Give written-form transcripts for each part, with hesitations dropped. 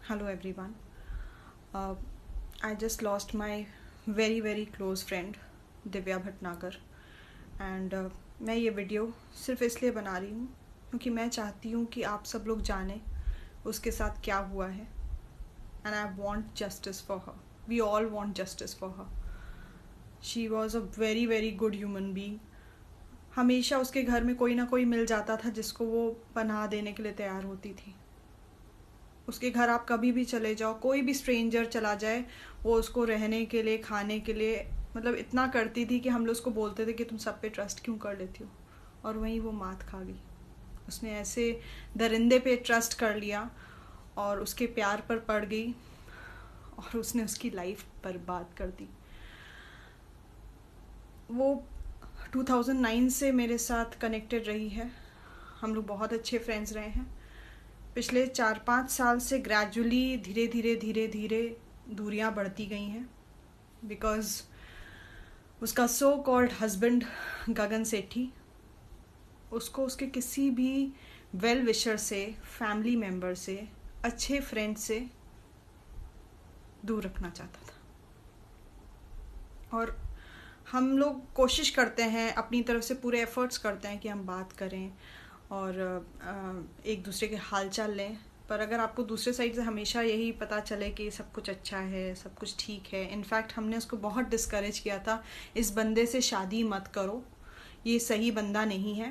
Hello everyone. Uh, I just lost my very close friend Divya Bhatnagar and मैं ये video सिर्फ इसलिए बना रही हूँ क्योंकि मैं चाहती हूँ कि आप सब लोग जानें उसके साथ क्या हुआ है and I want justice for her. We all want justice for her. She was a very good human being. हमेशा उसके घर में कोई ना कोई मिल जाता था जिसको वो पनाह देने के लिए तैयार होती थी. उसके घर आप कभी भी चले जाओ, कोई भी स्ट्रेंजर चला जाए, वो उसको रहने के लिए, खाने के लिए, मतलब इतना करती थी कि हम लोग उसको बोलते थे कि तुम सब पे ट्रस्ट क्यों कर लेती हो. और वहीं वो मात खा गई. उसने ऐसे दरिंदे पे ट्रस्ट कर लिया और उसके प्यार पर पड़ गई और उसने उसकी लाइफ बर्बाद कर दी. वो 2009 से मेरे साथ कनेक्टेड रही है. हम लोग बहुत अच्छे फ्रेंड्स रहे हैं. पिछले 4-5 साल से ग्रेजुअली धीरे दूरियां बढ़ती गई हैं बिकॉज उसका सो कॉल्ड हस्बैंड गगन सेठी उसको उसके किसी भी वेल विशर से, फैमिली मेम्बर से, अच्छे फ्रेंड से दूर रखना चाहता था. और हम लोग कोशिश करते हैं, अपनी तरफ से पूरे एफर्ट्स करते हैं कि हम बात करें और एक दूसरे के हाल चाल लें. पर अगर आपको दूसरे साइड से हमेशा यही पता चले कि सब कुछ अच्छा है, सब कुछ ठीक है. इनफैक्ट हमने उसको बहुत डिस्करेज किया था, इस बंदे से शादी मत करो, ये सही बंदा नहीं है.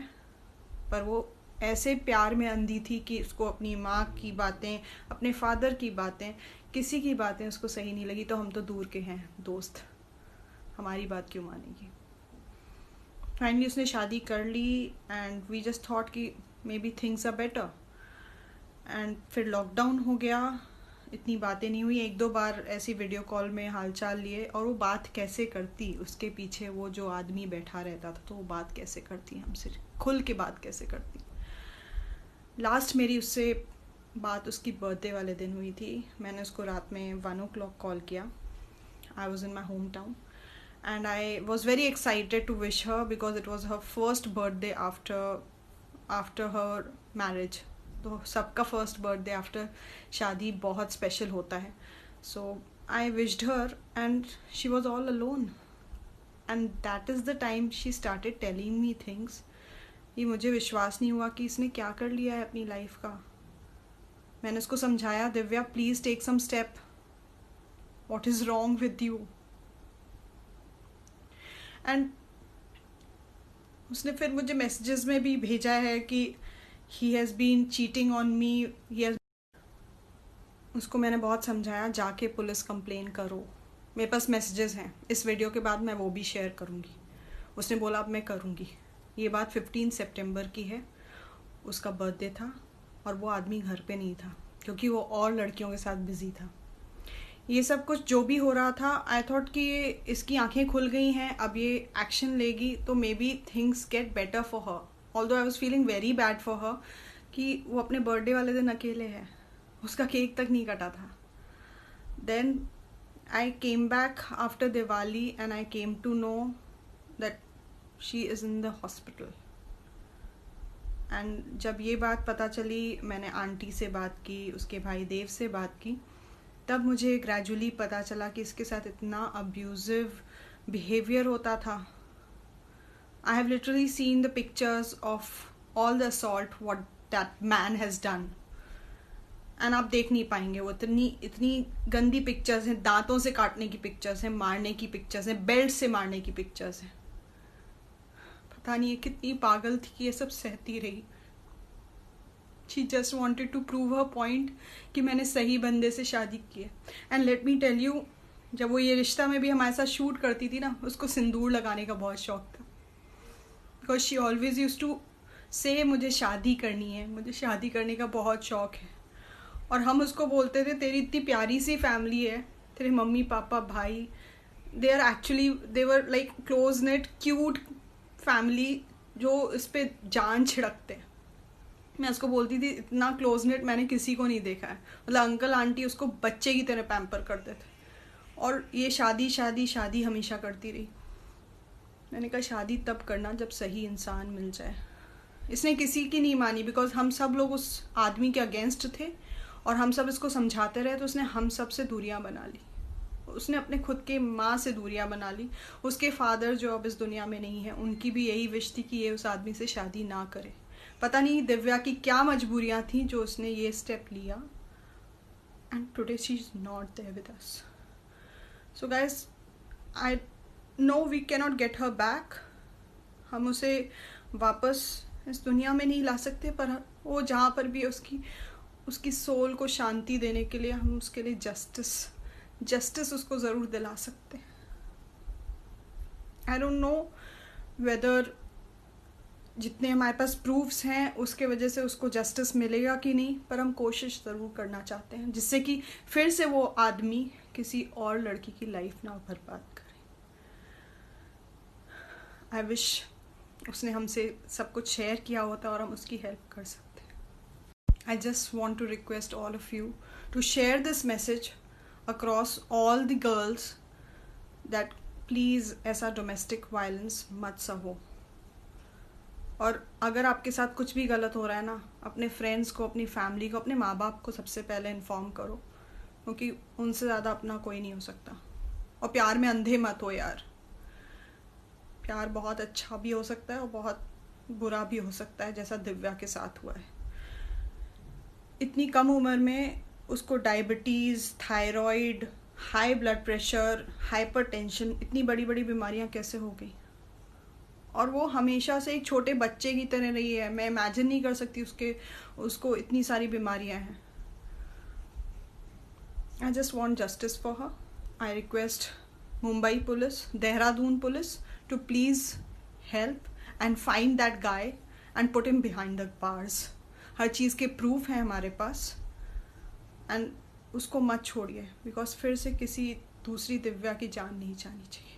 पर वो ऐसे प्यार में अंधी थी कि उसको अपनी माँ की बातें, अपने फादर की बातें, किसी की बातें उसको सही नहीं लगी. तो हम तो दूर के हैं दोस्त, हमारी बात क्यों मानेगी. फाइनली उसने शादी कर ली एंड वी जस्ट थॉट कि maybe things are better. And फिर लॉकडाउन हो गया, इतनी बातें नहीं हुई. 1-2 बार ऐसी वीडियो कॉल में हालचाल लिए. और वो बात कैसे करती, उसके पीछे वो जो आदमी बैठा रहता था, तो वो बात कैसे करती, हमसे खुल के बात कैसे करती. लास्ट मेरी उससे बात उसकी बर्थडे वाले दिन हुई थी. मैंने उसको रात में 1 o'clock कॉल किया. I was in my home town and I was very excited to wish her because it was her first birthday after her marriage. तो सबका फर्स्ट बर्थडे आफ्टर शादी बहुत स्पेशल होता है. So I wished her and she was all alone and that is the time she started telling me things. ये मुझे विश्वास नहीं हुआ कि इसने क्या कर लिया है अपनी लाइफ का. मैंने उसको समझाया, Divya please take some step, what is wrong with you. And उसने फिर मुझे मैसेजेस में भी भेजा है कि he has been cheating on me. उसको मैंने बहुत समझाया, जाके पुलिस कंप्लेन करो. मेरे पास मैसेजेस हैं, इस वीडियो के बाद मैं वो भी शेयर करूँगी. उसने बोला अब मैं करूँगी. ये बात 15 सितंबर की है. उसका बर्थडे था और वो आदमी घर पे नहीं था क्योंकि वो और लड़कियों के साथ बिजी था. ये सब कुछ जो भी हो रहा था, आई थॉट कि इसकी आंखें खुल गई हैं, अब ये एक्शन लेगी तो may be things get better for her. Although I was feeling very bad for her कि वो अपने बर्थडे वाले दिन अकेले है, उसका केक तक नहीं कटा था. Then I came back after Diwali and I came to know that she is in the hospital. And जब ये बात पता चली, मैंने आंटी से बात की, उसके भाई देव से बात की. तब मुझे ग्रेजुअली पता चला कि इसके साथ इतना अब्यूजिव बिहेवियर होता था. I have literally seen the pictures of all the assault what that man has done and आप देख नहीं पाएंगे. वो इतनी गंदी पिक्चर्स हैं. दांतों से काटने की पिक्चर्स हैं, मारने की पिक्चर्स हैं, बेल्ट से मारने की पिक्चर्स हैं. पता नहीं ये कितनी पागल थी कि ये सब सहती रही. She just wanted to prove her point कि मैंने सही बंदे से शादी की है. And let me tell you, जब वो ये रिश्ता में भी हमारे साथ शूट करती थी ना, उसको सिंदूर लगाने का बहुत शौक था. Because she always use to say मुझे शादी करनी है, मुझे शादी करने का बहुत शौक है. और हम उसको बोलते थे तेरी इतनी प्यारी सी फैमिली है, तेरे मम्मी पापा भाई, they are actually they were like close knit cute family जो इस पर जान छिड़कते हैं. मैं उसको बोलती थी इतना क्लोज नेट मैंने किसी को नहीं देखा है. मतलब अंकल आंटी उसको बच्चे की तरह पैम्पर करते थे. और ये शादी शादी शादी हमेशा करती रही. मैंने कहा शादी तब करना जब सही इंसान मिल जाए. इसने किसी की नहीं मानी बिकॉज हम सब लोग उस आदमी के अगेंस्ट थे और हम सब इसको समझाते रहे तो उसने हम सब से दूरियां बना ली। उसने अपने खुद के माँ से दूरियां बना ली। उसके फादर जो अब इस दुनिया में नहीं है, उनकी भी यही विश थी कि ये उस आदमी से शादी ना करे। पता नहीं दिव्या की क्या मजबूरियां थी जो उसने ये स्टेप लिया, and today she is not there with us. So guys, I know we can not get her back. हम उसे वापस इस दुनिया में नहीं ला सकते, पर वो जहाँ पर भी है उसकी सोल को शांति देने के लिए हम उसके लिए जस्टिस उसको ज़रूर दिला सकते हैं। आई डोंट नो वेदर जितने हमारे पास प्रूफ्स हैं उसके वजह से उसको जस्टिस मिलेगा कि नहीं, पर हम कोशिश ज़रूर करना चाहते हैं जिससे कि फिर से वो आदमी किसी और लड़की की लाइफ ना बर्बाद करे। आई विश उसने हमसे सब कुछ शेयर किया होता और हम उसकी हेल्प कर सकते। I just want to request all of you to share this message across all the girls that please ऐसा domestic violence मत सहो। और अगर आपके साथ कुछ भी गलत हो रहा है ना, अपने फ्रेंड्स को, अपनी फैमिली को, अपने माँ बाप को सबसे पहले इन्फॉर्म करो, क्योंकि उनसे ज़्यादा अपना कोई नहीं हो सकता। और प्यार में अंधे मत हो यार। प्यार बहुत अच्छा भी हो सकता है और बहुत बुरा भी हो सकता है, जैसा दिव्या के साथ हुआ है। इतनी कम उम्र में उसको diabetes, thyroid, high blood pressure, hypertension, इतनी बड़ी बड़ी बीमारियां कैसे हो गई। और वो हमेशा से एक छोटे बच्चे की तरह रही है। मैं इमेजिन नहीं कर सकती उसको इतनी सारी बीमारियां हैं। I just want justice for her. I request Mumbai police, Dehradun police to please help and find that guy and put him behind the bars. हर चीज़ के प्रूफ हैं हमारे पास, एंड उसको मत छोड़िए, बिकॉज फिर से किसी दूसरी दिव्या की जान नहीं जानी चाहिए।